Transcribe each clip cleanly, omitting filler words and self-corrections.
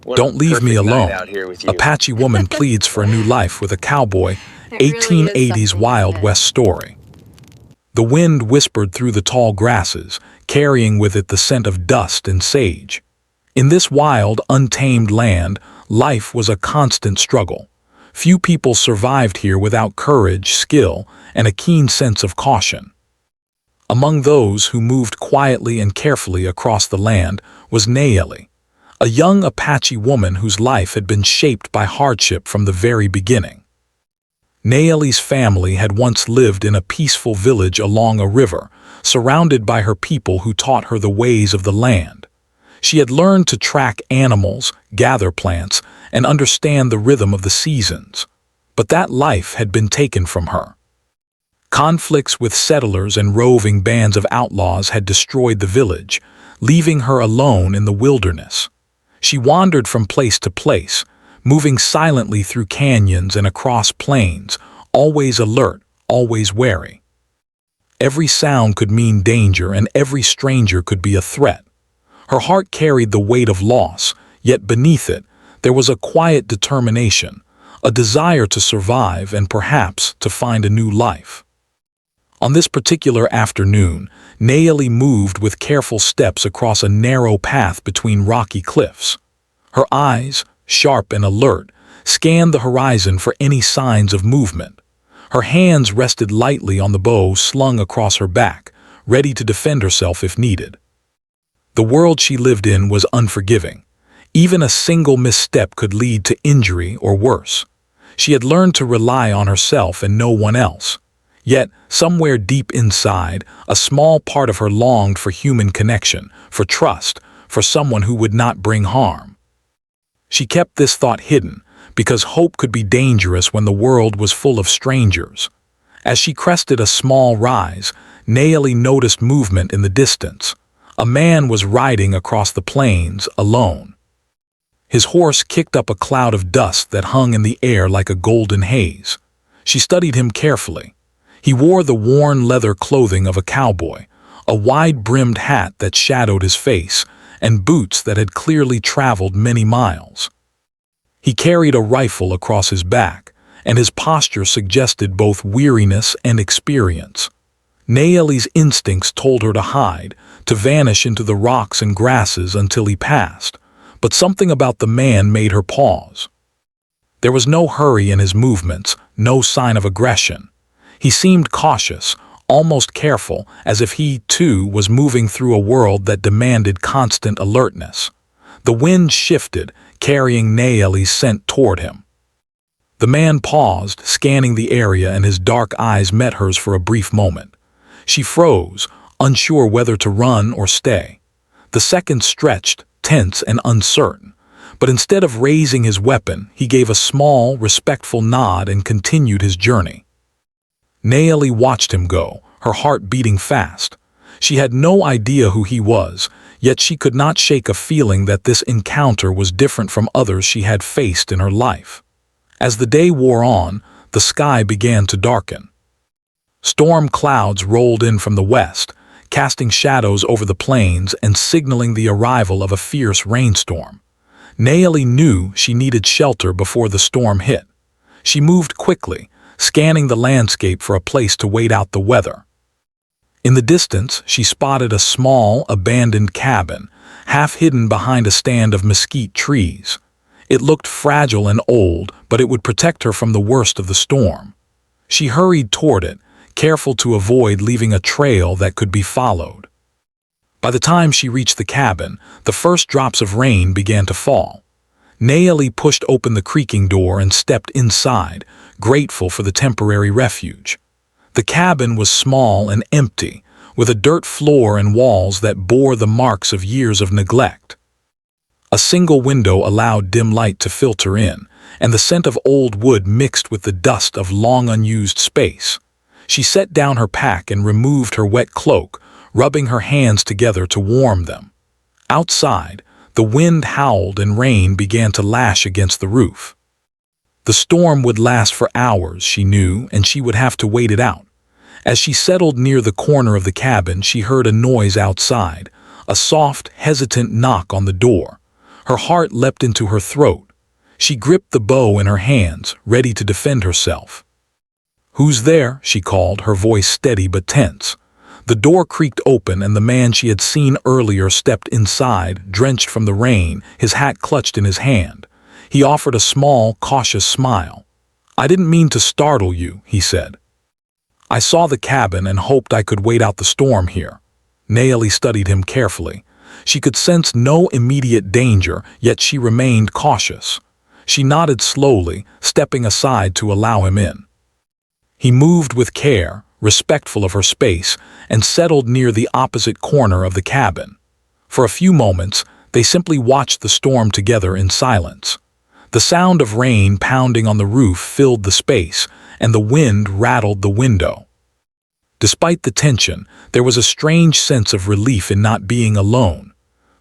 What a Don't leave me perfect night out alone. here with you. Apache woman pleads for a new life with a cowboy. It really is 1880s something, Wild isn't it? West story. The wind whispered through the tall grasses, carrying with it the scent of dust and sage. In this wild, untamed land, life was a constant struggle. Few people survived here without courage, skill, and a keen sense of caution. Among those who moved quietly and carefully across the land was Nayeli, a young Apache woman whose life had been shaped by hardship from the very beginning. Nayeli's family had once lived in a peaceful village along a river, surrounded by her people who taught her the ways of the land. She had learned to track animals, gather plants, and understand the rhythm of the seasons. But that life had been taken from her. Conflicts with settlers and roving bands of outlaws had destroyed the village, leaving her alone in the wilderness. She wandered from place to place, moving silently through canyons and across plains, always alert, always wary. Every sound could mean danger, and every stranger could be a threat. Her heart carried the weight of loss, yet beneath it, there was a quiet determination, a desire to survive and perhaps to find a new life. On this particular afternoon, Nayeli moved with careful steps across a narrow path between rocky cliffs. Her eyes, sharp and alert, scanned the horizon for any signs of movement. Her hands rested lightly on the bow slung across her back, ready to defend herself if needed. The world she lived in was unforgiving. Even a single misstep could lead to injury or worse. She had learned to rely on herself and no one else. Yet, somewhere deep inside, a small part of her longed for human connection, for trust, for someone who would not bring harm. She kept this thought hidden, because hope could be dangerous when the world was full of strangers. As she crested a small rise, Nayeli noticed movement in the distance. A man was riding across the plains, alone. His horse kicked up a cloud of dust that hung in the air like a golden haze. She studied him carefully. He wore the worn leather clothing of a cowboy, a wide-brimmed hat that shadowed his face, and boots that had clearly traveled many miles. He carried a rifle across his back, and his posture suggested both weariness and experience. Nayeli's instincts told her to hide, to vanish into the rocks and grasses until he passed, but something about the man made her pause. There was no hurry in his movements, no sign of aggression. He seemed cautious, almost careful, as if he, too, was moving through a world that demanded constant alertness. The wind shifted, carrying Nayeli's scent toward him. The man paused, scanning the area, and his dark eyes met hers for a brief moment. She froze, unsure whether to run or stay. The seconds stretched, tense and uncertain. But instead of raising his weapon, he gave a small, respectful nod and continued his journey. Nayeli watched him go, her heart beating fast. She had no idea who he was, yet she could not shake a feeling that this encounter was different from others she had faced in her life. As the day wore on, the sky began to darken. Storm clouds rolled in from the west, casting shadows over the plains and signaling the arrival of a fierce rainstorm. Nayeli knew she needed shelter before the storm hit. She moved quickly, scanning the landscape for a place to wait out the weather. In the distance, she spotted a small, abandoned cabin, half hidden behind a stand of mesquite trees. It looked fragile and old, but it would protect her from the worst of the storm. She hurried toward it, careful to avoid leaving a trail that could be followed. By the time she reached the cabin, the first drops of rain began to fall. Nayeli pushed open the creaking door and stepped inside, grateful for the temporary refuge. The cabin was small and empty, with a dirt floor and walls that bore the marks of years of neglect. A single window allowed dim light to filter in, and the scent of old wood mixed with the dust of long unused space. She set down her pack and removed her wet cloak, rubbing her hands together to warm them. Outside, the wind howled and rain began to lash against the roof. The storm would last for hours, she knew, and she would have to wait it out. As she settled near the corner of the cabin, she heard a noise outside, a soft, hesitant knock on the door. Her heart leapt into her throat. She gripped the bow in her hands, ready to defend herself. "Who's there?" she called, her voice steady but tense. The door creaked open and the man she had seen earlier stepped inside, drenched from the rain, his hat clutched in his hand. He offered a small, cautious smile. "I didn't mean to startle you," he said. "I saw the cabin and hoped I could wait out the storm here." Naomi studied him carefully. She could sense no immediate danger, yet she remained cautious. She nodded slowly, stepping aside to allow him in. He moved with care, respectful of her space, and settled near the opposite corner of the cabin. For a few moments, they simply watched the storm together in silence. The sound of rain pounding on the roof filled the space, and the wind rattled the window. Despite the tension, there was a strange sense of relief in not being alone.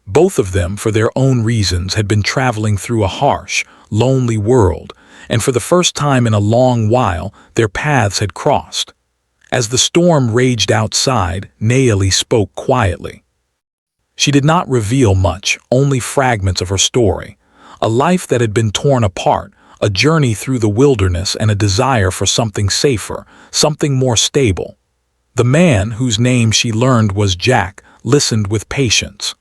Both of them, for their own reasons, had been traveling through a harsh, lonely world, and for the first time in a long while, their paths had crossed. As the storm raged outside, Naomi spoke quietly. She did not reveal much, only fragments of her story. A life that had been torn apart, a journey through the wilderness, and a desire for something safer, something more stable. The man, whose name she learned was Jack, listened with patience.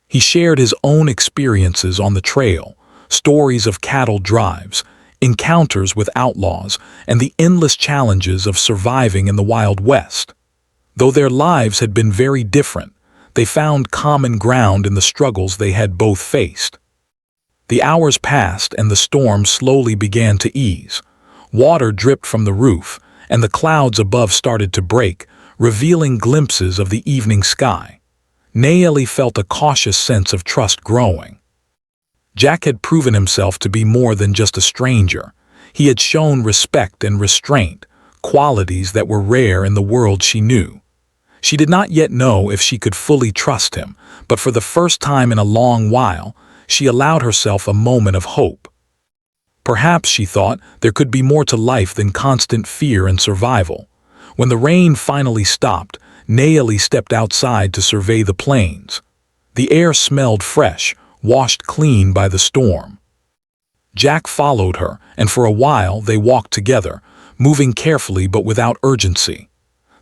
He shared his own experiences on the trail, stories of cattle drives, encounters with outlaws, and the endless challenges of surviving in the Wild West. Though their lives had been very different, they found common ground in the struggles they had both faced. The hours passed and the storm slowly began to ease. Water dripped from the roof, and the clouds above started to break, revealing glimpses of the evening sky. Naomi felt a cautious sense of trust growing. Jack had proven himself to be more than just a stranger. He had shown respect and restraint, qualities that were rare in the world she knew. She did not yet know if she could fully trust him, but for the first time in a long while, she allowed herself a moment of hope. Perhaps, she thought, there could be more to life than constant fear and survival. When the rain finally stopped, Naomi stepped outside to survey the plains. The air smelled fresh, washed clean by the storm. Jack followed her, and for a while they walked together, moving carefully but without urgency.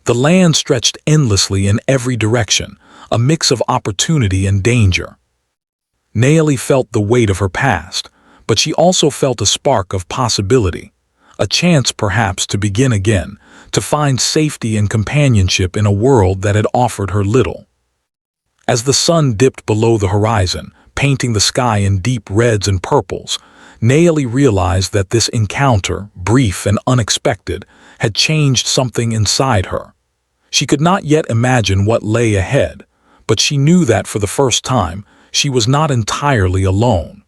The land stretched endlessly in every direction, a mix of opportunity and danger. Naomi felt the weight of her past, but she also felt a spark of possibility, a chance perhaps to begin again, to find safety and companionship in a world that had offered her little. As the sun dipped below the horizon, painting the sky in deep reds and purples, Naomi realized that this encounter, brief and unexpected, had changed something inside her. She could not yet imagine what lay ahead, but she knew that for the first time, she was not entirely alone.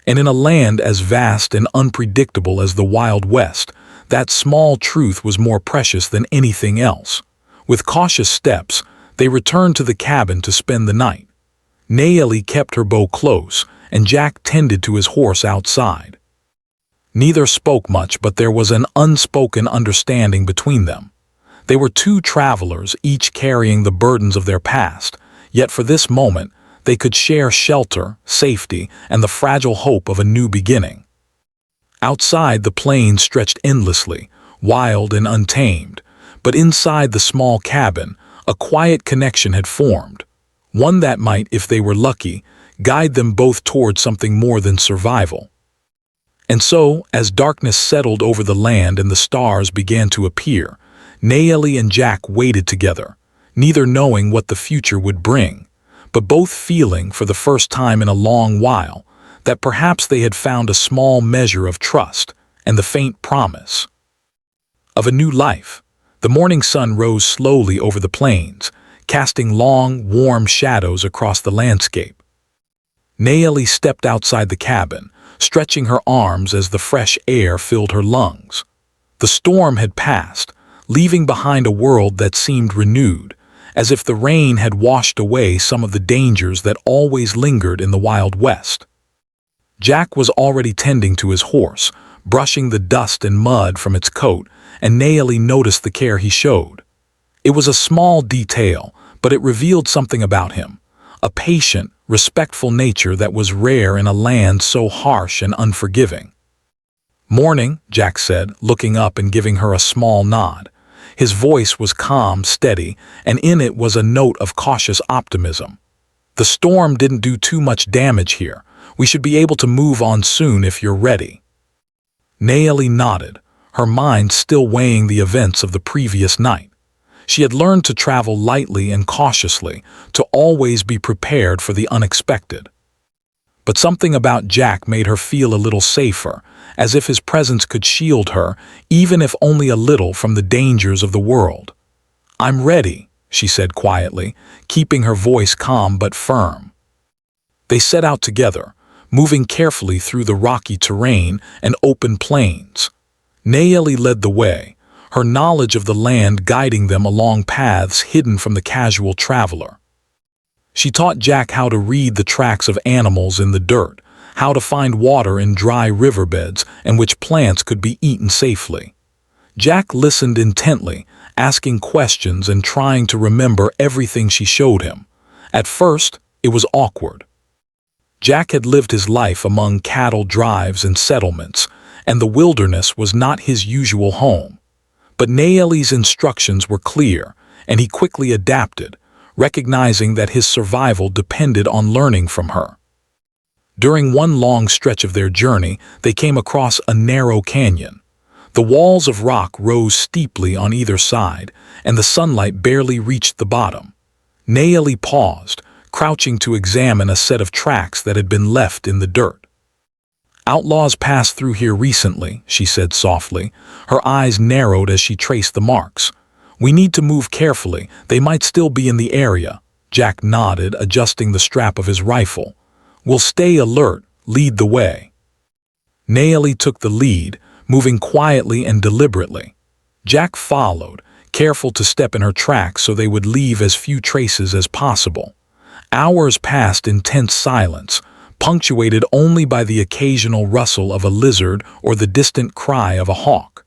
And in a land as vast and unpredictable as the Wild West, that small truth was more precious than anything else. With cautious steps, they returned to the cabin to spend the night. Naomi kept her bow close, and Jack tended to his horse outside. Neither spoke much, but there was an unspoken understanding between them. They were two travelers, each carrying the burdens of their past, yet for this moment, they could share shelter, safety, and the fragile hope of a new beginning. Outside, the plains stretched endlessly, wild and untamed, but inside the small cabin, a quiet connection had formed, one that might, if they were lucky, guide them both toward something more than survival. And so, as darkness settled over the land and the stars began to appear, Naomi and Jack waited together, neither knowing what the future would bring, but both feeling, for the first time in a long while, that perhaps they had found a small measure of trust and the faint promise of a new life. The morning sun rose slowly over the plains, casting long, warm shadows across the landscape. Naomi stepped outside the cabin, stretching her arms as the fresh air filled her lungs. The storm had passed, leaving behind a world that seemed renewed, as if the rain had washed away some of the dangers that always lingered in the Wild West. Jack was already tending to his horse, brushing the dust and mud from its coat, and Naomi noticed the care he showed. It was a small detail, but it revealed something about him, a patient, respectful nature that was rare in a land so harsh and unforgiving. "Morning," Jack said, looking up and giving her a small nod. His voice was calm, steady, and in it was a note of cautious optimism. "The storm didn't do too much damage here. We should be able to move on soon if you're ready." Naomi nodded, her mind still weighing the events of the previous night. She had learned to travel lightly and cautiously, to always be prepared for the unexpected. But something about Jack made her feel a little safer, as if his presence could shield her, even if only a little, from the dangers of the world. "I'm ready," she said quietly, keeping her voice calm but firm. They set out together, moving carefully through the rocky terrain and open plains. Naomi led the way, her knowledge of the land guiding them along paths hidden from the casual traveler. She taught Jack how to read the tracks of animals in the dirt, how to find water in dry riverbeds, and which plants could be eaten safely. Jack listened intently, asking questions and trying to remember everything she showed him. At first, it was awkward. Jack had lived his life among cattle drives and settlements, and the wilderness was not his usual home. But Naomi's instructions were clear, and he quickly adapted, recognizing that his survival depended on learning from her. During one long stretch of their journey, they came across a narrow canyon. The walls of rock rose steeply on either side, and the sunlight barely reached the bottom. Naomi paused, crouching to examine a set of tracks that had been left in the dirt. "Outlaws passed through here recently," she said softly. Her eyes narrowed as she traced the marks. "We need to move carefully. They might still be in the area." Jack nodded, adjusting the strap of his rifle. "We'll stay alert, lead the way." Naomi took the lead, moving quietly and deliberately. Jack followed, careful to step in her tracks so they would leave as few traces as possible. Hours passed in tense silence, punctuated only by the occasional rustle of a lizard or the distant cry of a hawk.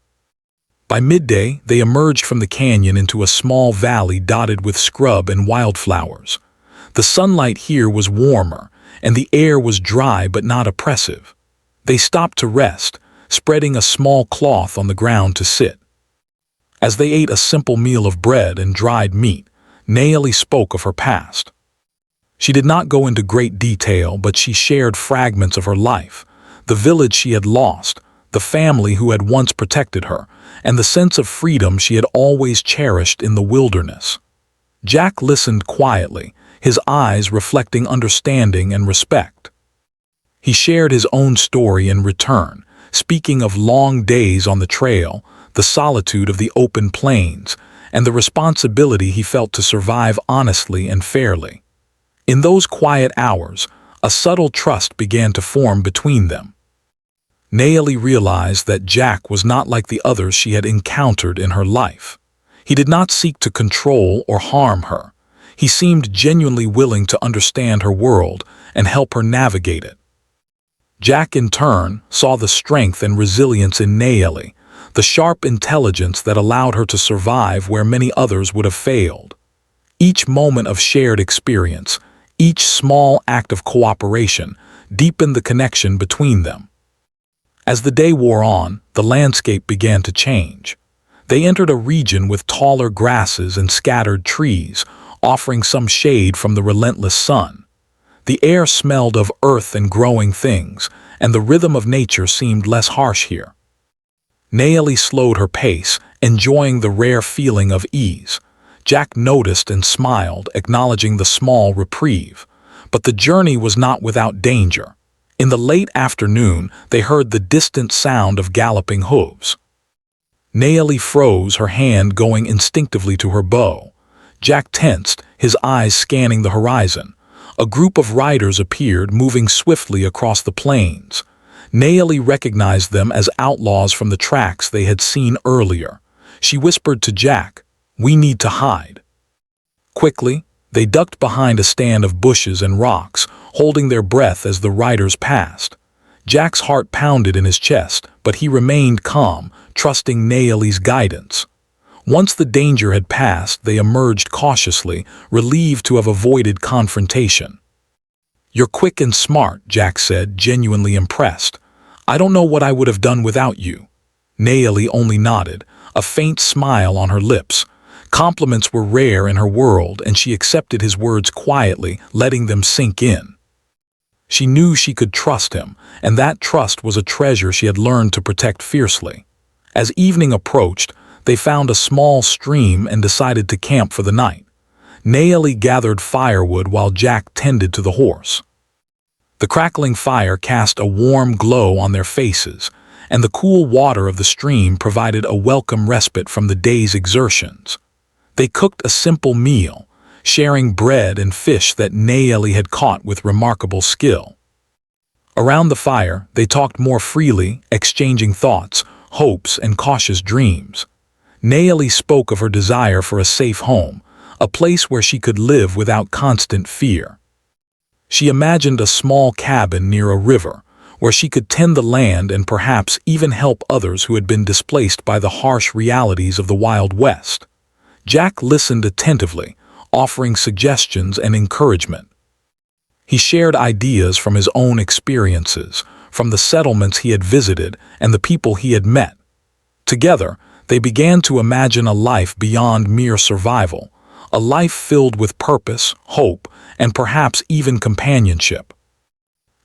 By midday, they emerged from the canyon into a small valley dotted with scrub and wildflowers. The sunlight here was warmer, and the air was dry but not oppressive. They stopped to rest, spreading a small cloth on the ground to sit. As they ate a simple meal of bread and dried meat, Naomi spoke of her past. She did not go into great detail, but she shared fragments of her life, the village she had lost, the family who had once protected her, and the sense of freedom she had always cherished in the wilderness. Jack listened quietly, his eyes reflecting understanding and respect. He shared his own story in return, speaking of long days on the trail, the solitude of the open plains, and the responsibility he felt to survive honestly and fairly. In those quiet hours, a subtle trust began to form between them. Naomi realized that Jack was not like the others she had encountered in her life. He did not seek to control or harm her. He seemed genuinely willing to understand her world and help her navigate it. Jack, in turn, saw the strength and resilience in Naomi, the sharp intelligence that allowed her to survive where many others would have failed. Each moment of shared experience, each small act of cooperation, deepened the connection between them. As the day wore on, the landscape began to change. They entered a region with taller grasses and scattered trees, offering some shade from the relentless sun. The air smelled of earth and growing things, and the rhythm of nature seemed less harsh here. Naomi slowed her pace, enjoying the rare feeling of ease. Jack noticed and smiled, acknowledging the small reprieve. But the journey was not without danger. In the late afternoon, they heard the distant sound of galloping hooves. Naomi froze, her hand going instinctively to her bow. Jack tensed, his eyes scanning the horizon. A group of riders appeared, moving swiftly across the plains. Naomi recognized them as outlaws from the tracks they had seen earlier. She whispered to Jack, "We need to hide." Quickly, they ducked behind a stand of bushes and rocks, holding their breath as the riders passed. Jack's heart pounded in his chest, but he remained calm, trusting Naomi's guidance. Once the danger had passed, they emerged cautiously, relieved to have avoided confrontation. "You're quick and smart," Jack said, genuinely impressed. "I don't know what I would have done without you." Naomi only nodded, a faint smile on her lips. Compliments were rare in her world, and she accepted his words quietly, letting them sink in. She knew she could trust him, and that trust was a treasure she had learned to protect fiercely. As evening approached, they found a small stream and decided to camp for the night. Naomi gathered firewood while Jack tended to the horse. The crackling fire cast a warm glow on their faces, and the cool water of the stream provided a welcome respite from the day's exertions. They cooked a simple meal, sharing bread and fish that Naomi had caught with remarkable skill. Around the fire, they talked more freely, exchanging thoughts, hopes, and cautious dreams. Naomi spoke of her desire for a safe home, a place where she could live without constant fear. She imagined a small cabin near a river, where she could tend the land and perhaps even help others who had been displaced by the harsh realities of the Wild West. Jack listened attentively, offering suggestions and encouragement. He shared ideas from his own experiences, from the settlements he had visited and the people he had met. Together, they began to imagine a life beyond mere survival, a life filled with purpose, hope, and perhaps even companionship.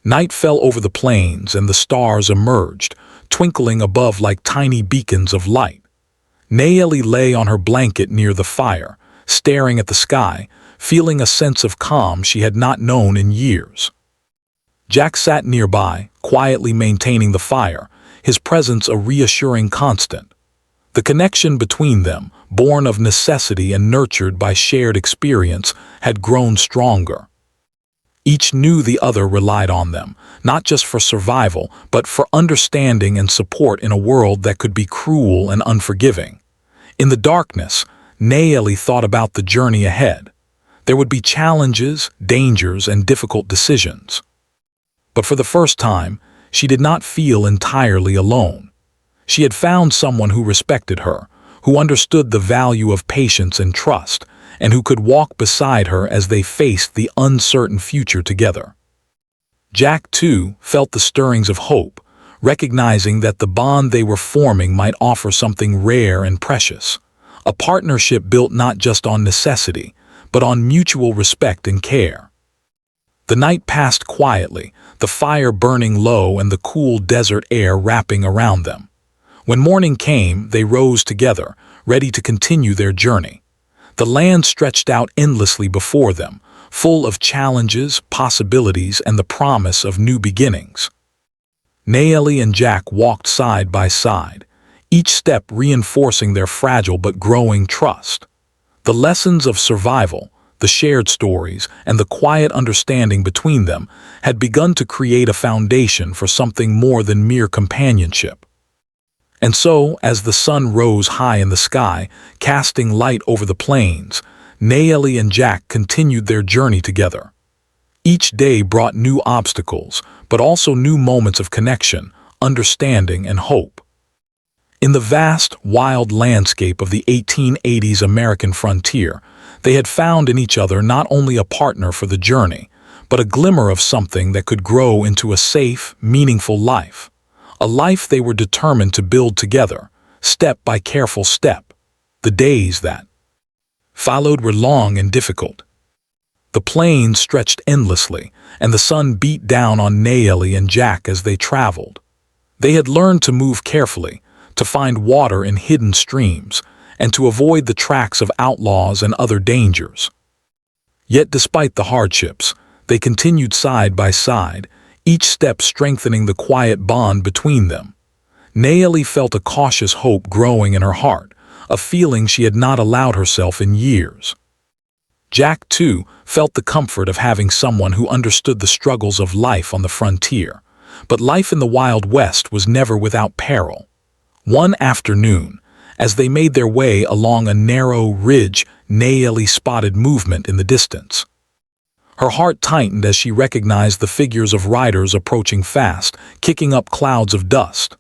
Night fell over the plains and the stars emerged, twinkling above like tiny beacons of light. Naomi lay on her blanket near the fire, staring at the sky, feeling a sense of calm she had not known in years. Jack sat nearby, quietly maintaining the fire, his presence a reassuring constant. The connection between them, born of necessity and nurtured by shared experience, had grown stronger. Each knew the other relied on them, not just for survival, but for understanding and support in a world that could be cruel and unforgiving. In the darkness, Naomi thought about the journey ahead. There would be challenges, dangers, and difficult decisions. But for the first time, she did not feel entirely alone. She had found someone who respected her, who understood the value of patience and trust, and who could walk beside her as they faced the uncertain future together. Jack, too, felt the stirrings of hope, recognizing that the bond they were forming might offer something rare and precious, a partnership built not just on necessity, but on mutual respect and care. The night passed quietly, the fire burning low and the cool desert air wrapping around them. When morning came, they rose together, ready to continue their journey. The land stretched out endlessly before them, full of challenges, possibilities, and the promise of new beginnings. Naomi and Jack walked side by side, each step reinforcing their fragile but growing trust. The lessons of survival, the shared stories, and the quiet understanding between them had begun to create a foundation for something more than mere companionship. And so, as the sun rose high in the sky, casting light over the plains, Naomi and Jack continued their journey together. Each day brought new obstacles, but also new moments of connection, understanding, and hope. In the vast, wild landscape of the 1880s American frontier, they had found in each other not only a partner for the journey, but a glimmer of something that could grow into a safe, meaningful life. A life they were determined to build together, step by careful step. The days that followed were long and difficult. The plains stretched endlessly, and the sun beat down on Naomi and Jack as they traveled. They had learned to move carefully, to find water in hidden streams, and to avoid the tracks of outlaws and other dangers. Yet despite the hardships, they continued side by side, each step strengthening the quiet bond between them. Naomi felt a cautious hope growing in her heart, a feeling she had not allowed herself in years. Jack, too, felt the comfort of having someone who understood the struggles of life on the frontier. But life in the Wild West was never without peril. One afternoon, as they made their way along a narrow ridge, Naomi spotted movement in the distance. Her heart tightened as she recognized the figures of riders approaching fast, kicking up clouds of dust.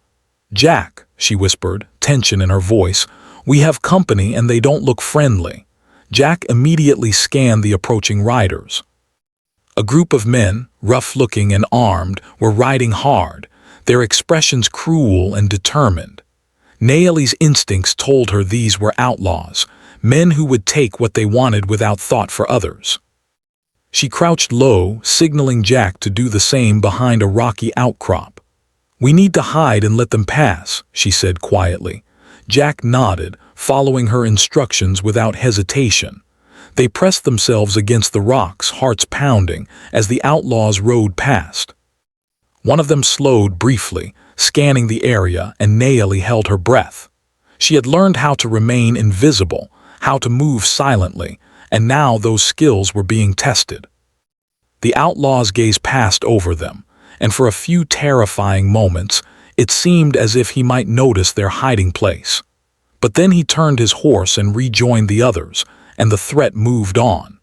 "Jack," she whispered, tension in her voice, "we have company and they don't look friendly." Jack immediately scanned the approaching riders. A group of men, rough-looking and armed, were riding hard, their expressions cruel and determined. Naomi's instincts told her these were outlaws, men who would take what they wanted without thought for others. She crouched low, signaling Jack to do the same behind a rocky outcrop. "We need to hide and let them pass," she said quietly. Jack nodded, following her instructions without hesitation. They pressed themselves against the rocks, hearts pounding, as the outlaws rode past. One of them slowed briefly, scanning the area, and Naomi held her breath. She had learned how to remain invisible, how to move silently, and now those skills were being tested. The outlaws gazed past over them, and for a few terrifying moments, it seemed as if he might notice their hiding place. But then he turned his horse and rejoined the others, and the threat moved on.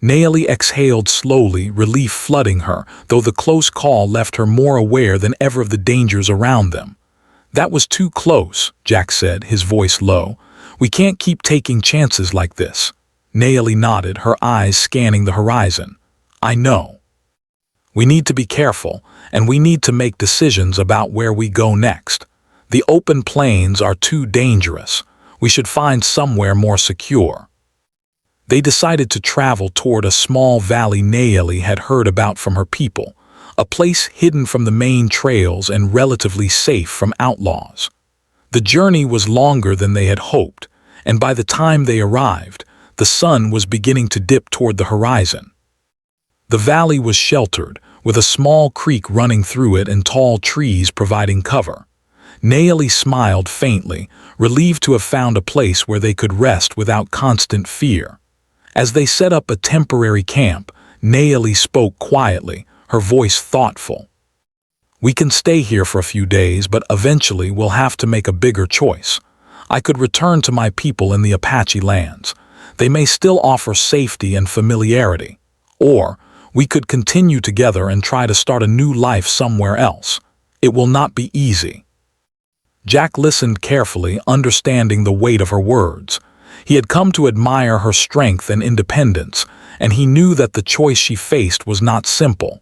Naomi exhaled slowly, relief flooding her, though the close call left her more aware than ever of the dangers around them. "That was too close," Jack said, his voice low. "We can't keep taking chances like this." Naomi nodded, her eyes scanning the horizon. "I know. We need to be careful, and we need to make decisions about where we go next. The open plains are too dangerous. We should find somewhere more secure." They decided to travel toward a small valley Naomi had heard about from her people, a place hidden from the main trails and relatively safe from outlaws. The journey was longer than they had hoped, and by the time they arrived, the sun was beginning to dip toward the horizon. The valley was sheltered, with a small creek running through it and tall trees providing cover. Naomi smiled faintly, relieved to have found a place where they could rest without constant fear. As they set up a temporary camp, Naomi spoke quietly, her voice thoughtful. "We can stay here for a few days, but eventually we'll have to make a bigger choice. I could return to my people in the Apache lands. They may still offer safety and familiarity. Or we could continue together and try to start a new life somewhere else. It will not be easy." Jack listened carefully, understanding the weight of her words. He had come to admire her strength and independence, and he knew that the choice she faced was not simple.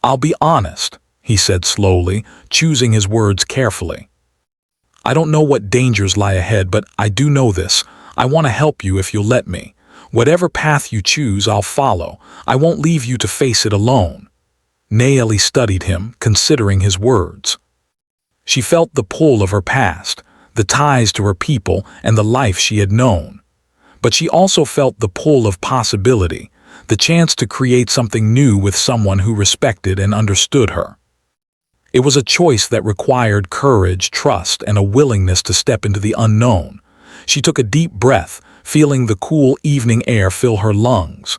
"I'll be honest," he said slowly, choosing his words carefully. "I don't know what dangers lie ahead, but I do know this. I want to help you if you'll let me. Whatever path you choose, I'll follow. I won't leave you to face it alone." Naomi studied him, considering his words. She felt the pull of her past, the ties to her people, and the life she had known. But she also felt the pull of possibility, the chance to create something new with someone who respected and understood her. It was a choice that required courage, trust, and a willingness to step into the unknown. She took a deep breath, feeling the cool evening air fill her lungs.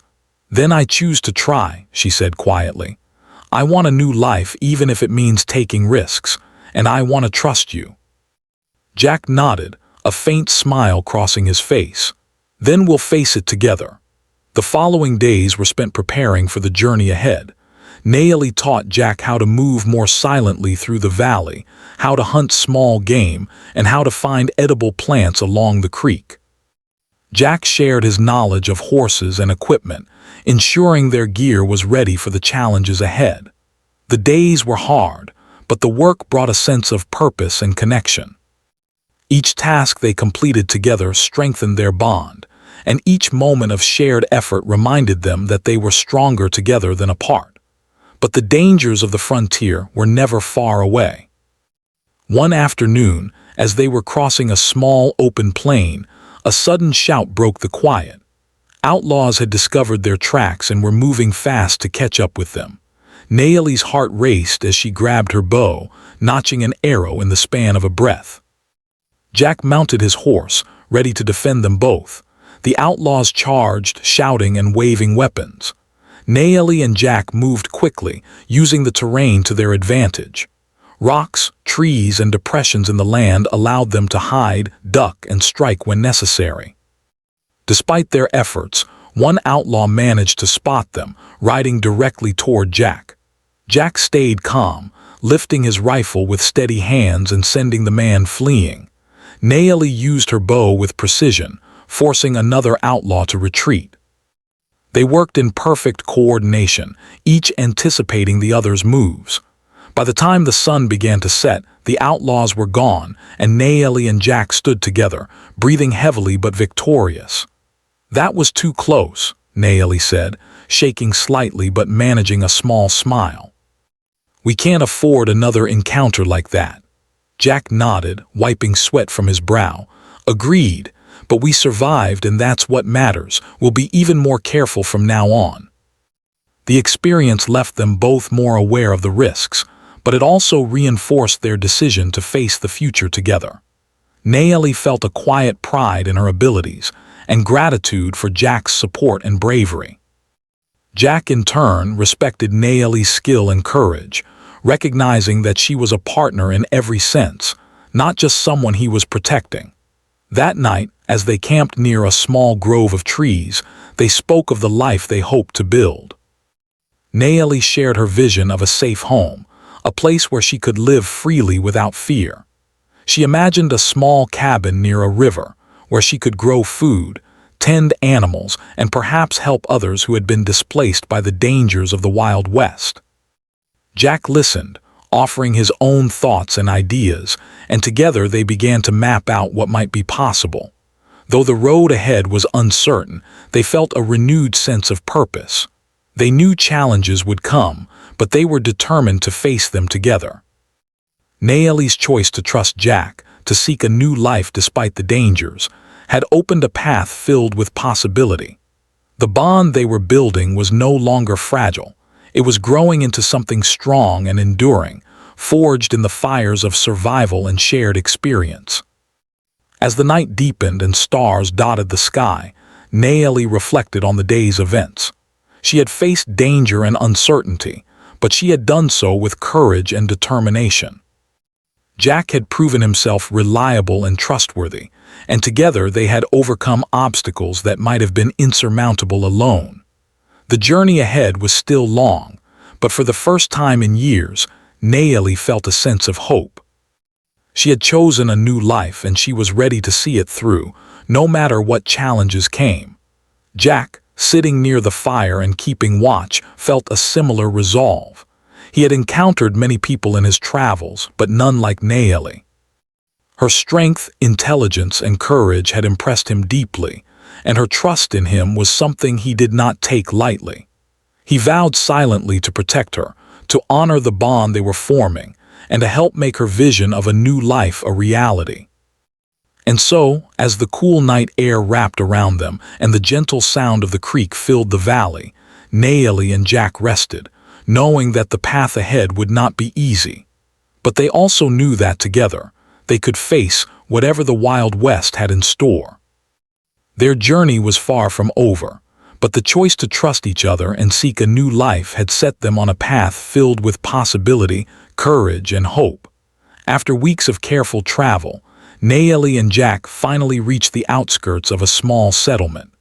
"Then I choose to try," she said quietly. "I want a new life, even if it means taking risks, and I want to trust you." Jack nodded, a faint smile crossing his face. "Then we'll face it together." The following days were spent preparing for the journey ahead. Naomi taught Jack how to move more silently through the valley, how to hunt small game, and how to find edible plants along the creek. Jack shared his knowledge of horses and equipment, ensuring their gear was ready for the challenges ahead. The days were hard, but the work brought a sense of purpose and connection. Each task they completed together strengthened their bond, and each moment of shared effort reminded them that they were stronger together than apart. But the dangers of the frontier were never far away. One afternoon, as they were crossing a small open plain, a sudden shout broke the quiet. Outlaws had discovered their tracks and were moving fast to catch up with them. Naomi's heart raced as she grabbed her bow, notching an arrow in the span of a breath. Jack mounted his horse, ready to defend them both. The outlaws charged, shouting and waving weapons. Naomi and Jack moved quickly, using the terrain to their advantage. Rocks, trees, and depressions in the land allowed them to hide, duck, and strike when necessary. Despite their efforts, one outlaw managed to spot them, riding directly toward Jack. Jack stayed calm, lifting his rifle with steady hands and sending the man fleeing. Naomi used her bow with precision, forcing another outlaw to retreat. They worked in perfect coordination, each anticipating the other's moves. By the time the sun began to set, the outlaws were gone, and Nayeli and Jack stood together, breathing heavily but victorious. "That was too close," Nayeli said, shaking slightly but managing a small smile. "We can't afford another encounter like that." Jack nodded, wiping sweat from his brow. "Agreed, but we survived and that's what matters. We'll be even more careful from now on." The experience left them both more aware of the risks, but it also reinforced their decision to face the future together. Nayeli felt a quiet pride in her abilities and gratitude for Jack's support and bravery. Jack, in turn, respected Nayeli's skill and courage, recognizing that she was a partner in every sense, not just someone he was protecting. That night, as they camped near a small grove of trees, they spoke of the life they hoped to build. Nayeli shared her vision of a safe home, a place where she could live freely without fear. She imagined a small cabin near a river, where she could grow food, tend animals, and perhaps help others who had been displaced by the dangers of the Wild West. Jack listened, offering his own thoughts and ideas, and together they began to map out what might be possible. Though the road ahead was uncertain, they felt a renewed sense of purpose. They knew challenges would come, but they were determined to face them together. Nayeli's choice to trust Jack, to seek a new life despite the dangers, had opened a path filled with possibility. The bond they were building was no longer fragile. It was growing into something strong and enduring, forged in the fires of survival and shared experience. As the night deepened and stars dotted the sky, Nayeli reflected on the day's events. She had faced danger and uncertainty, but she had done so with courage and determination. Jack had proven himself reliable and trustworthy, and together they had overcome obstacles that might have been insurmountable alone. The journey ahead was still long, but for the first time in years, Nayeli felt a sense of hope. She had chosen a new life and she was ready to see it through, no matter what challenges came. Jack, sitting near the fire and keeping watch, felt a similar resolve. He had encountered many people in his travels, but none like Nayeli. Her strength, intelligence, and courage had impressed him deeply, and her trust in him was something he did not take lightly. He vowed silently to protect her, to honor the bond they were forming, and to help make her vision of a new life a reality. And so, as the cool night air wrapped around them and the gentle sound of the creek filled the valley, Nayeli and Jack rested, knowing that the path ahead would not be easy. But they also knew that together, they could face whatever the Wild West had in store. Their journey was far from over, but the choice to trust each other and seek a new life had set them on a path filled with possibility, courage, and hope. After weeks of careful travel, Nayeli and Jack finally reached the outskirts of a small settlement.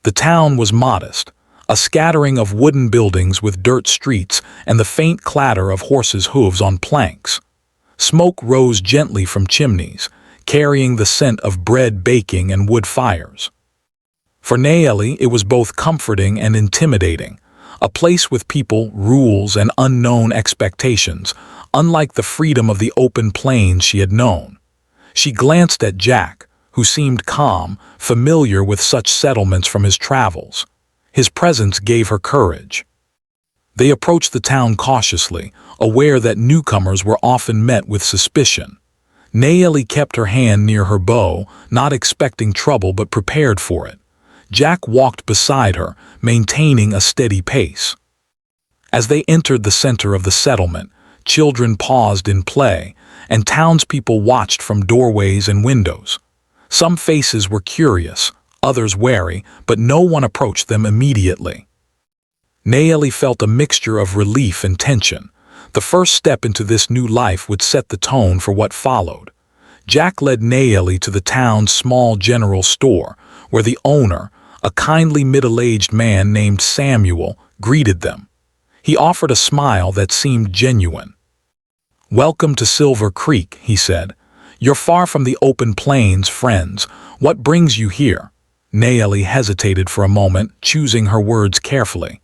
The town was modest, a scattering of wooden buildings with dirt streets and the faint clatter of horses' hooves on planks. Smoke rose gently from chimneys, carrying the scent of bread baking and wood fires. For Nayeli, it was both comforting and intimidating, a place with people, rules, and unknown expectations, unlike the freedom of the open plains she had known. She glanced at Jack, who seemed calm, familiar with such settlements from his travels. His presence gave her courage. They approached the town cautiously, aware that newcomers were often met with suspicion. Nayeli kept her hand near her bow, not expecting trouble but prepared for it. Jack walked beside her, maintaining a steady pace. As they entered the center of the settlement, children paused in play, and townspeople watched from doorways and windows. Some faces were curious, others wary, but no one approached them immediately. Nayeli felt a mixture of relief and tension. The first step into this new life would set the tone for what followed. Jack led Nayeli to the town's small general store, where the owner, a kindly middle-aged man named Samuel, greeted them. He offered a smile that seemed genuine. "Welcome to Silver Creek," he said. "You're far from the open plains, friends. What brings you here?" Naeli hesitated for a moment, choosing her words carefully.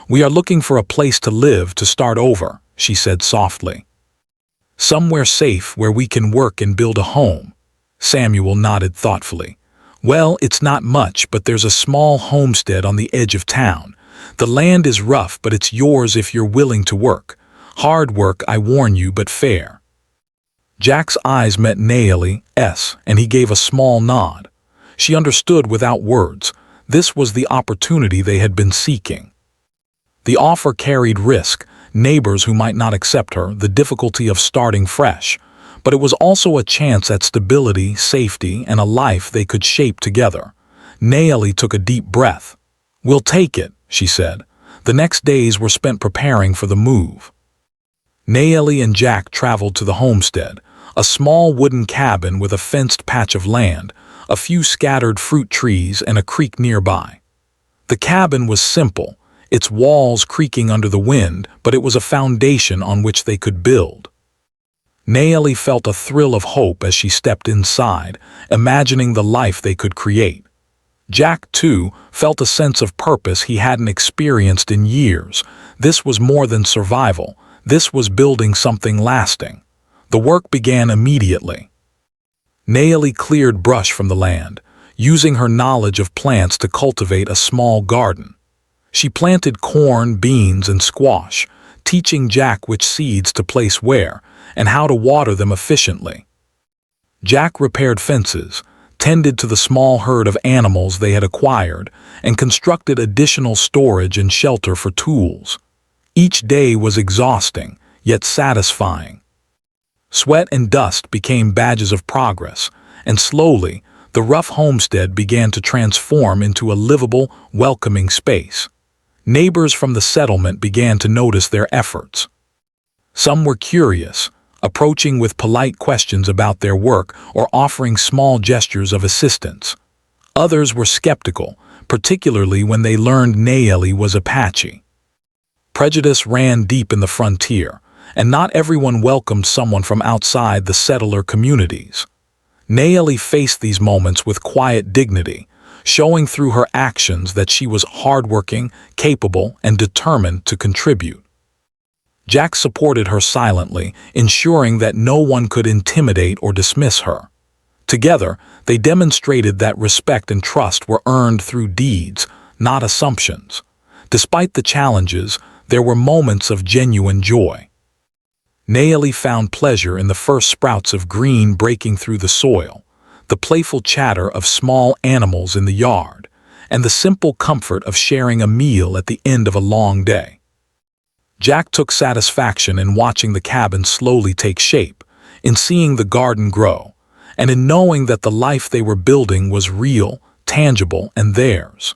"We are looking for a place to live, to start over," she said softly. "Somewhere safe where we can work and build a home." Samuel nodded thoughtfully. "Well, it's not much, but there's a small homestead on the edge of town. The land is rough, but it's yours if you're willing to work. Hard work, I warn you, but fair." Jack's eyes met Naeli's, and he gave a small nod. She understood without words. This was the opportunity they had been seeking. The offer carried risk, neighbors who might not accept her, the difficulty of starting fresh, but it was also a chance at stability, safety, and a life they could shape together. Naeli took a deep breath. "We'll take it," she said. The next days were spent preparing for the move. Naeli and Jack traveled to the homestead, a small wooden cabin with a fenced patch of land, a few scattered fruit trees, and a creek nearby. The cabin was simple, its walls creaking under the wind, but it was a foundation on which they could build. Naeli felt a thrill of hope as she stepped inside, imagining the life they could create. Jack, too, felt a sense of purpose he hadn't experienced in years. This was more than survival. This was building something lasting. The work began immediately. Naeli cleared brush from the land, using her knowledge of plants to cultivate a small garden. She planted corn, beans, and squash, teaching Jack which seeds to place where and how to water them efficiently. Jack repaired fences, tended to the small herd of animals they had acquired, and constructed additional storage and shelter for tools. Each day was exhausting, yet satisfying. Sweat and dust became badges of progress, and slowly, the rough homestead began to transform into a livable, welcoming space. Neighbors from the settlement began to notice their efforts. Some were curious, approaching with polite questions about their work or offering small gestures of assistance. Others were skeptical, particularly when they learned Naeli was Apache. Prejudice ran deep in the frontier, and not everyone welcomed someone from outside the settler communities. Naeli faced these moments with quiet dignity, showing through her actions that she was hardworking, capable, and determined to contribute. Jack supported her silently, ensuring that no one could intimidate or dismiss her. Together, they demonstrated that respect and trust were earned through deeds, not assumptions. Despite the challenges, there were moments of genuine joy. Naeli found pleasure in the first sprouts of green breaking through the soil, the playful chatter of small animals in the yard, and the simple comfort of sharing a meal at the end of a long day. Jack took satisfaction in watching the cabin slowly take shape, in seeing the garden grow, and in knowing that the life they were building was real, tangible, and theirs.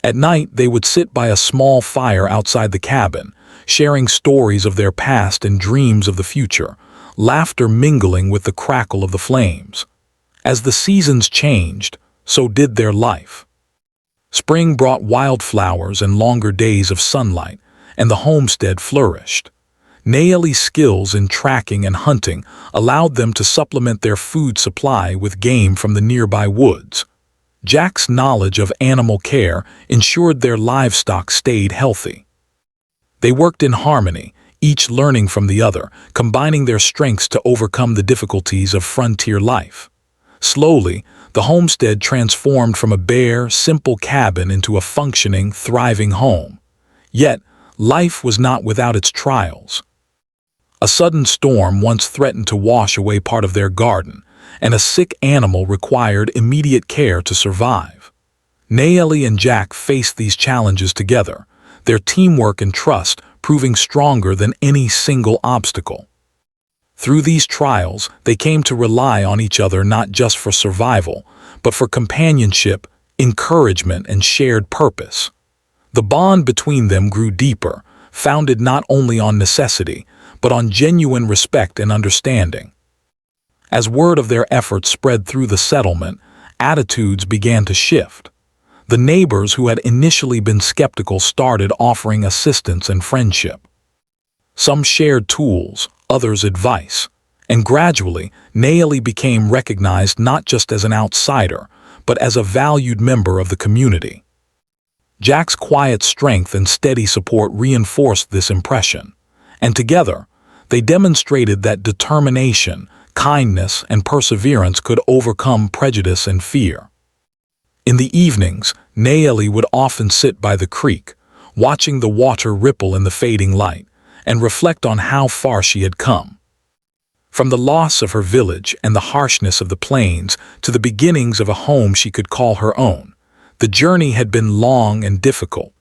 At night, they would sit by a small fire outside the cabin, sharing stories of their past and dreams of the future, laughter mingling with the crackle of the flames. As the seasons changed, so did their life. Spring brought wildflowers and longer days of sunlight, and the homestead flourished. Naeli's skills in tracking and hunting allowed them to supplement their food supply with game from the nearby woods. Jack's knowledge of animal care ensured their livestock stayed healthy. They worked in harmony, each learning from the other, combining their strengths to overcome the difficulties of frontier life. Slowly, the homestead transformed from a bare, simple cabin into a functioning, thriving home. Yet, life was not without its trials. A sudden storm once threatened to wash away part of their garden, and a sick animal required immediate care to survive. Naeli and Jack faced these challenges together, their teamwork and trust proving stronger than any single obstacle. Through these trials, they came to rely on each other not just for survival, but for companionship, encouragement, and shared purpose. The bond between them grew deeper, founded not only on necessity, but on genuine respect and understanding. As word of their efforts spread through the settlement, attitudes began to shift. The neighbors who had initially been skeptical started offering assistance and friendship. Some shared tools, others advice, and gradually, Naeli became recognized not just as an outsider, but as a valued member of the community. Jack's quiet strength and steady support reinforced this impression, and together, they demonstrated that determination, kindness, and perseverance could overcome prejudice and fear. In the evenings, Nayeli would often sit by the creek, watching the water ripple in the fading light, and reflect on how far she had come. From the loss of her village and the harshness of the plains to the beginnings of a home she could call her own, the journey had been long and difficult.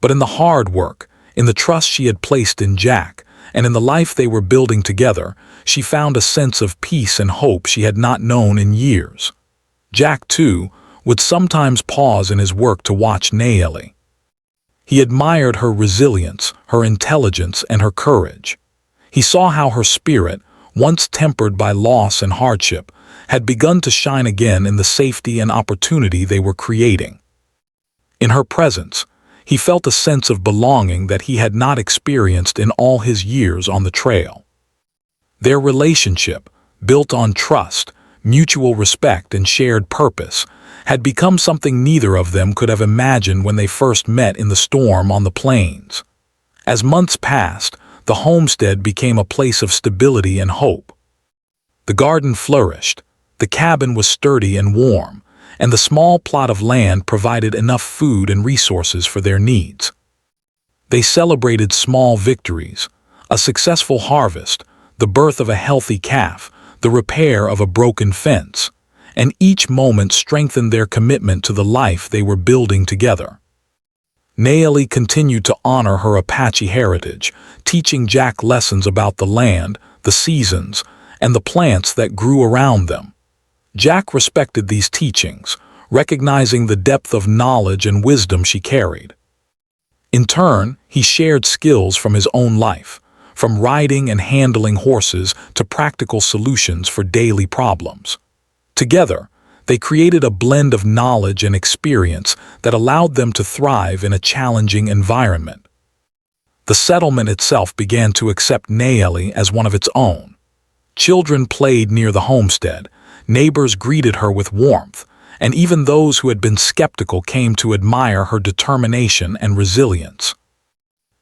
But in the hard work, in the trust she had placed in Jack, and in the life they were building together, she found a sense of peace and hope she had not known in years. Jack, too, would sometimes pause in his work to watch Nayeli. He admired her resilience, her intelligence, and her courage. He saw how her spirit, once tempered by loss and hardship, had begun to shine again in the safety and opportunity they were creating. In her presence, he felt a sense of belonging that he had not experienced in all his years on the trail. Their relationship, built on trust, mutual respect, and shared purpose, had become something neither of them could have imagined when they first met in the storm on the plains. As months passed, the homestead became a place of stability and hope. The garden flourished, the cabin was sturdy and warm, and the small plot of land provided enough food and resources for their needs. They celebrated small victories, a successful harvest, the birth of a healthy calf, the repair of a broken fence, and each moment strengthened their commitment to the life they were building together. Nayeli continued to honor her Apache heritage, teaching Jack lessons about the land, the seasons, and the plants that grew around them. Jack respected these teachings, recognizing the depth of knowledge and wisdom she carried. In turn, he shared skills from his own life, from riding and handling horses to practical solutions for daily problems. Together, they created a blend of knowledge and experience that allowed them to thrive in a challenging environment. The settlement itself began to accept Nayeli as one of its own. Children played near the homestead, neighbors greeted her with warmth, and even those who had been skeptical came to admire her determination and resilience.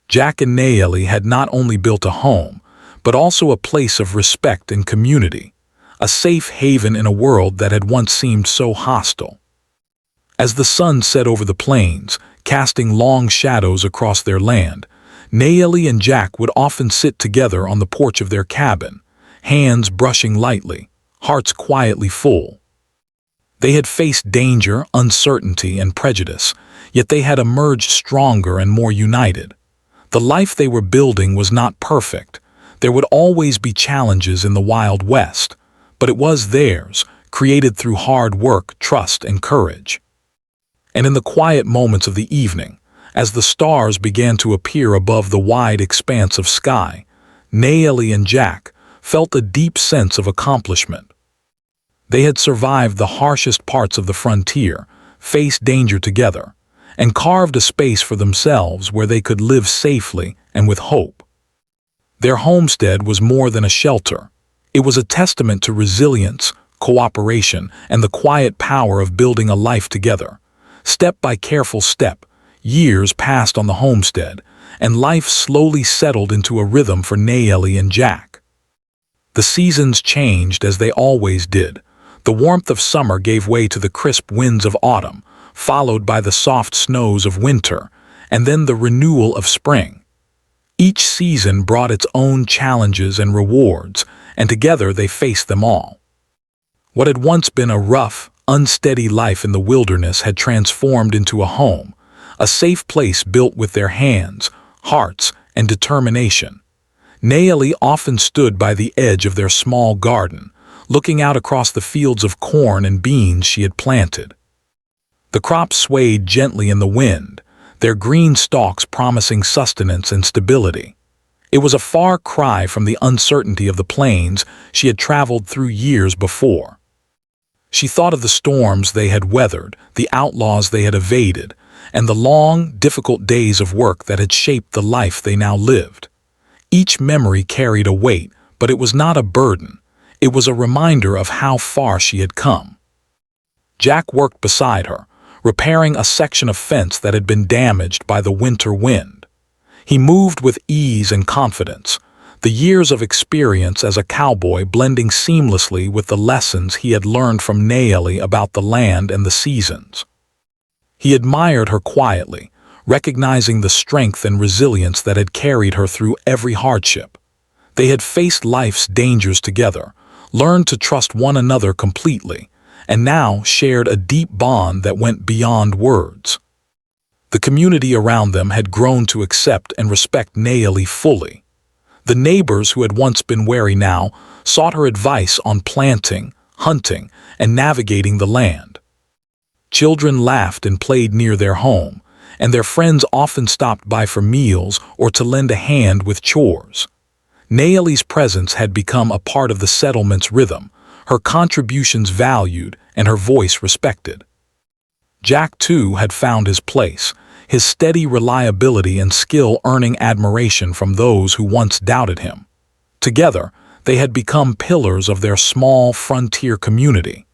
Jack and Nayeli had not only built a home, but also a place of respect and community, a safe haven in a world that had once seemed so hostile. As the sun set over the plains, casting long shadows across their land, Nayeli and Jack would often sit together on the porch of their cabin, hands brushing lightly, hearts quietly full. They had faced danger, uncertainty, and prejudice, yet they had emerged stronger and more united. The life they were building was not perfect. There would always be challenges in the Wild West, but it was theirs, created through hard work, trust, and courage. And in the quiet moments of the evening, as the stars began to appear above the wide expanse of sky, Nayeli and Jack felt a deep sense of accomplishment. They had survived the harshest parts of the frontier, faced danger together, and carved a space for themselves where they could live safely and with hope. Their homestead was more than a shelter. It was a testament to resilience, cooperation, and the quiet power of building a life together. Step by careful step, years passed on the homestead, and life slowly settled into a rhythm for Nayeli and Jack. The seasons changed as they always did. The warmth of summer gave way to the crisp winds of autumn, followed by the soft snows of winter, and then the renewal of spring. Each season brought its own challenges and rewards, and together they faced them all. What had once been a rough, unsteady life in the wilderness had transformed into a home, a safe place built with their hands, hearts, and determination. Nayeli often stood by the edge of their small garden, looking out across the fields of corn and beans she had planted. The crops swayed gently in the wind, their green stalks promising sustenance and stability. It was a far cry from the uncertainty of the plains she had traveled through years before. She thought of the storms they had weathered, the outlaws they had evaded, and the long, difficult days of work that had shaped the life they now lived. Each memory carried a weight, but it was not a burden. It was a reminder of how far she had come. Jack worked beside her, repairing a section of fence that had been damaged by the winter wind. He moved with ease and confidence, the years of experience as a cowboy blending seamlessly with the lessons he had learned from Naeli about the land and the seasons. He admired her quietly, recognizing the strength and resilience that had carried her through every hardship. They had faced life's dangers together, learned to trust one another completely, and now shared a deep bond that went beyond words. The community around them had grown to accept and respect Naeli fully. The neighbors who had once been wary now sought her advice on planting, hunting, and navigating the land. Children laughed and played near their home, and their friends often stopped by for meals or to lend a hand with chores. Naeli's presence had become a part of the settlement's rhythm, her contributions valued and her voice respected. Jack, too, had found his place, his steady reliability and skill earning admiration from those who once doubted him. Together, they had become pillars of their small frontier community.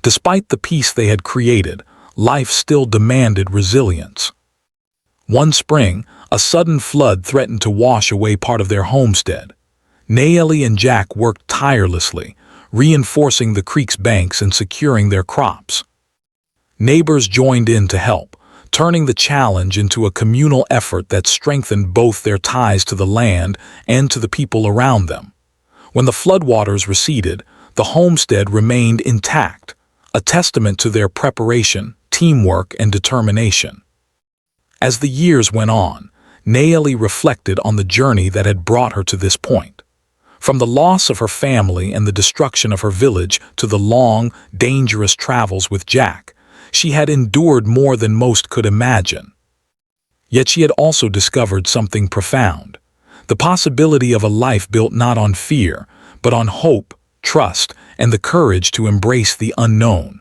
Despite the peace they had created, life still demanded resilience. One spring, a sudden flood threatened to wash away part of their homestead. Naeli and Jack worked tirelessly, reinforcing the creek's banks and securing their crops. Neighbors joined in to help, turning the challenge into a communal effort that strengthened both their ties to the land and to the people around them. When the floodwaters receded, the homestead remained intact, a testament to their preparation, teamwork, and determination. As the years went on, Naeli reflected on the journey that had brought her to this point. From the loss of her family and the destruction of her village to the long, dangerous travels with Jack, she had endured more than most could imagine. Yet she had also discovered something profound, the possibility of a life built not on fear, but on hope, trust, and the courage to embrace the unknown.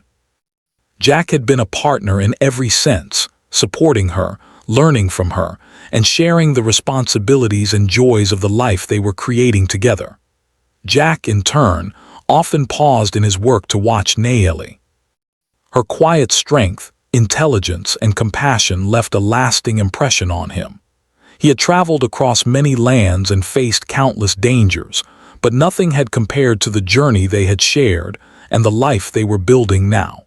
Jack had been a partner in every sense, supporting her, learning from her, and sharing the responsibilities and joys of the life they were creating together. Jack, in turn, often paused in his work to watch Naeli. Her quiet strength, intelligence, and compassion left a lasting impression on him. He had traveled across many lands and faced countless dangers, but nothing had compared to the journey they had shared and the life they were building now.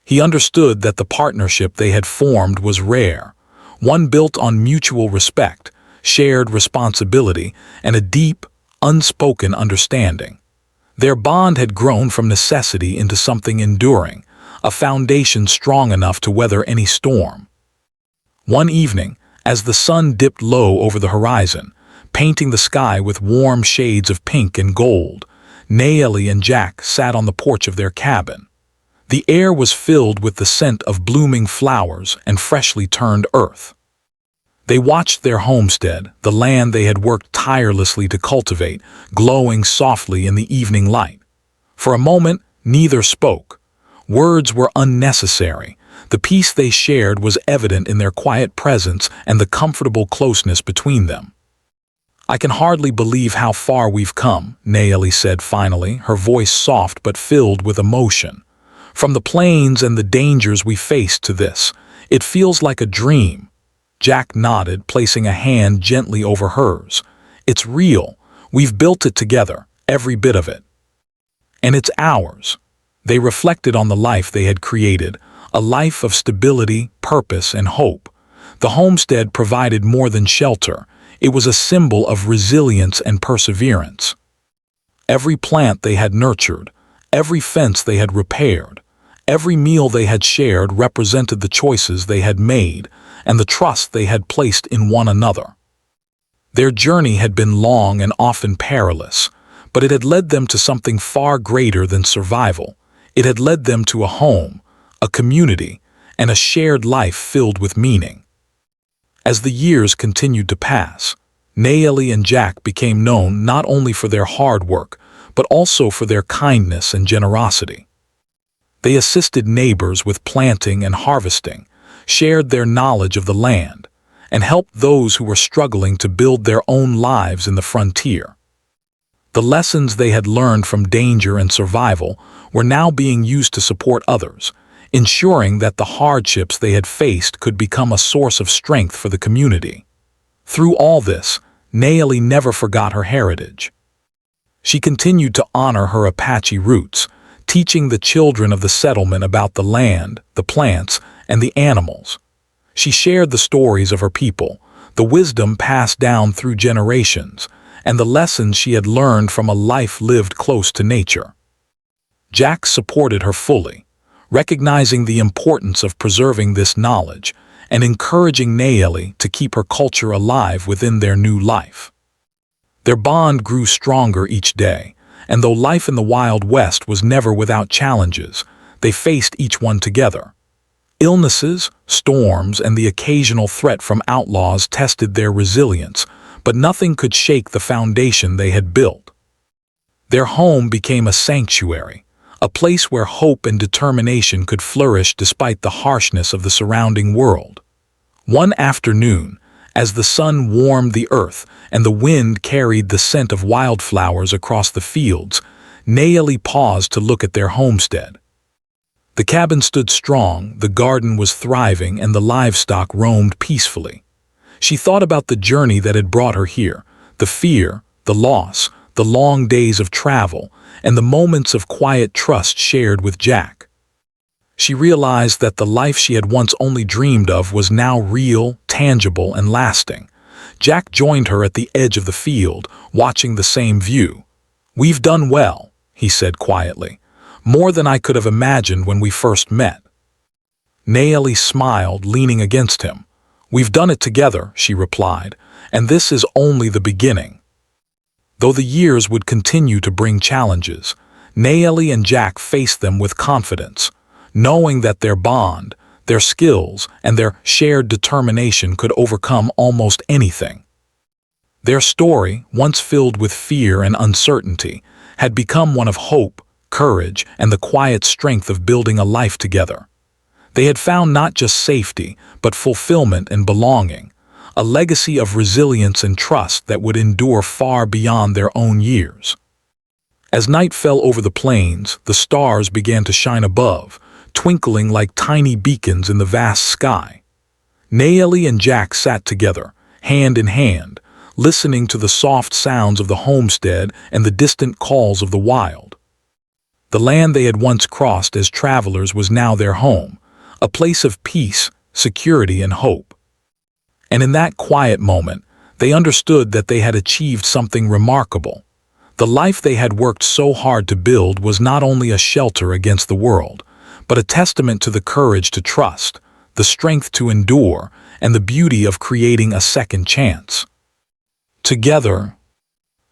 He understood that the partnership they had formed was rare, one built on mutual respect, shared responsibility, and a deep, unspoken understanding. Their bond had grown from necessity into something enduring, a foundation strong enough to weather any storm. One evening, as the sun dipped low over the horizon, painting the sky with warm shades of pink and gold, Naeli and Jack sat on the porch of their cabin. The air was filled with the scent of blooming flowers and freshly turned earth. They watched their homestead, the land they had worked tirelessly to cultivate, glowing softly in the evening light. For a moment, neither spoke. Words were unnecessary. The peace they shared was evident in their quiet presence and the comfortable closeness between them. "I can hardly believe how far we've come," Naeli said finally, her voice soft but filled with emotion. "From the plains and the dangers we faced to this, it feels like a dream." Jack nodded, placing a hand gently over hers. "It's real. We've built it together, every bit of it. And it's ours." They reflected on the life they had created, a life of stability, purpose, and hope. The homestead provided more than shelter. It was a symbol of resilience and perseverance. Every plant they had nurtured, every fence they had repaired, every meal they had shared represented the choices they had made and the trust they had placed in one another. Their journey had been long and often perilous, but it had led them to something far greater than survival. It had led them to a home, a community, and a shared life filled with meaning. As the years continued to pass, Naeli and Jack became known not only for their hard work, but also for their kindness and generosity. They assisted neighbors with planting and harvesting, shared their knowledge of the land, and helped those who were struggling to build their own lives in the frontier. The lessons they had learned from danger and survival were now being used to support others, ensuring that the hardships they had faced could become a source of strength for the community. Through all this, Naomi never forgot her heritage. She continued to honor her Apache roots, teaching the children of the settlement about the land, the plants, and the animals. She shared the stories of her people, the wisdom passed down through generations, and the lessons she had learned from a life lived close to nature. Jack supported her fully, recognizing the importance of preserving this knowledge and encouraging Naomi to keep her culture alive within their new life. Their bond grew stronger each day, and though life in the Wild West was never without challenges, they faced each one together. Illnesses, storms, and the occasional threat from outlaws tested their resilience, but nothing could shake the foundation they had built. Their home became a sanctuary, a place where hope and determination could flourish despite the harshness of the surrounding world. One afternoon, as the sun warmed the earth and the wind carried the scent of wildflowers across the fields, Naomi paused to look at their homestead. The cabin stood strong, the garden was thriving, and the livestock roamed peacefully. She thought about the journey that had brought her here, the fear, the loss, the long days of travel, and the moments of quiet trust shared with Jack. She realized that the life she had once only dreamed of was now real, tangible, and lasting. Jack joined her at the edge of the field, watching the same view. "We've done well," he said quietly, "more than I could have imagined when we first met." Naomi smiled, leaning against him. "We've done it together," she replied, "and this is only the beginning." Though the years would continue to bring challenges, Naomi and Jack faced them with confidence, knowing that their bond, their skills, and their shared determination could overcome almost anything. Their story, once filled with fear and uncertainty, had become one of hope, courage, and the quiet strength of building a life together. They had found not just safety, but fulfillment and belonging, a legacy of resilience and trust that would endure far beyond their own years. As night fell over the plains, the stars began to shine above, twinkling like tiny beacons in the vast sky. Naomi and Jack sat together, hand in hand, listening to the soft sounds of the homestead and the distant calls of the wild. The land they had once crossed as travelers was now their home, a place of peace, security, and hope. And in that quiet moment, they understood that they had achieved something remarkable. The life they had worked so hard to build was not only a shelter against the world, but a testament to the courage to trust, the strength to endure, and the beauty of creating a second chance. Together,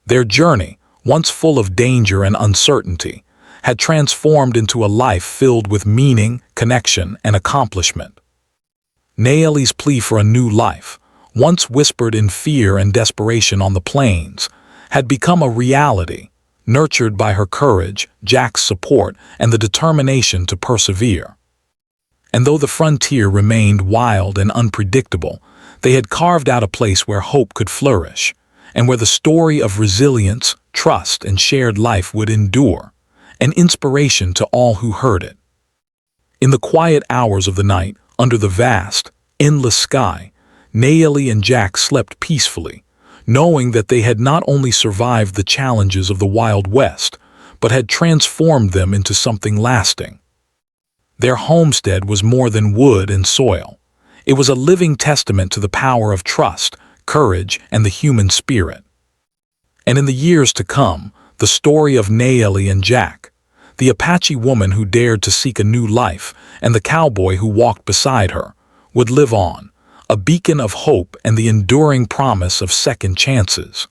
their journey, once full of danger and uncertainty, had transformed into a life filled with meaning, connection, and accomplishment. Naomi's plea for a new life, once whispered in fear and desperation on the plains, had become a reality, nurtured by her courage, Jack's support, and the determination to persevere. And though the frontier remained wild and unpredictable, they had carved out a place where hope could flourish, and where the story of resilience, trust, and shared life would endure, an inspiration to all who heard it. In the quiet hours of the night, under the vast, endless sky, Naomi and Jack slept peacefully, knowing that they had not only survived the challenges of the Wild West, but had transformed them into something lasting. Their homestead was more than wood and soil. It was a living testament to the power of trust, courage, and the human spirit. And in the years to come, the story of Naomi and Jack, the Apache woman who dared to seek a new life, and the cowboy who walked beside her, would live on, a beacon of hope and the enduring promise of second chances.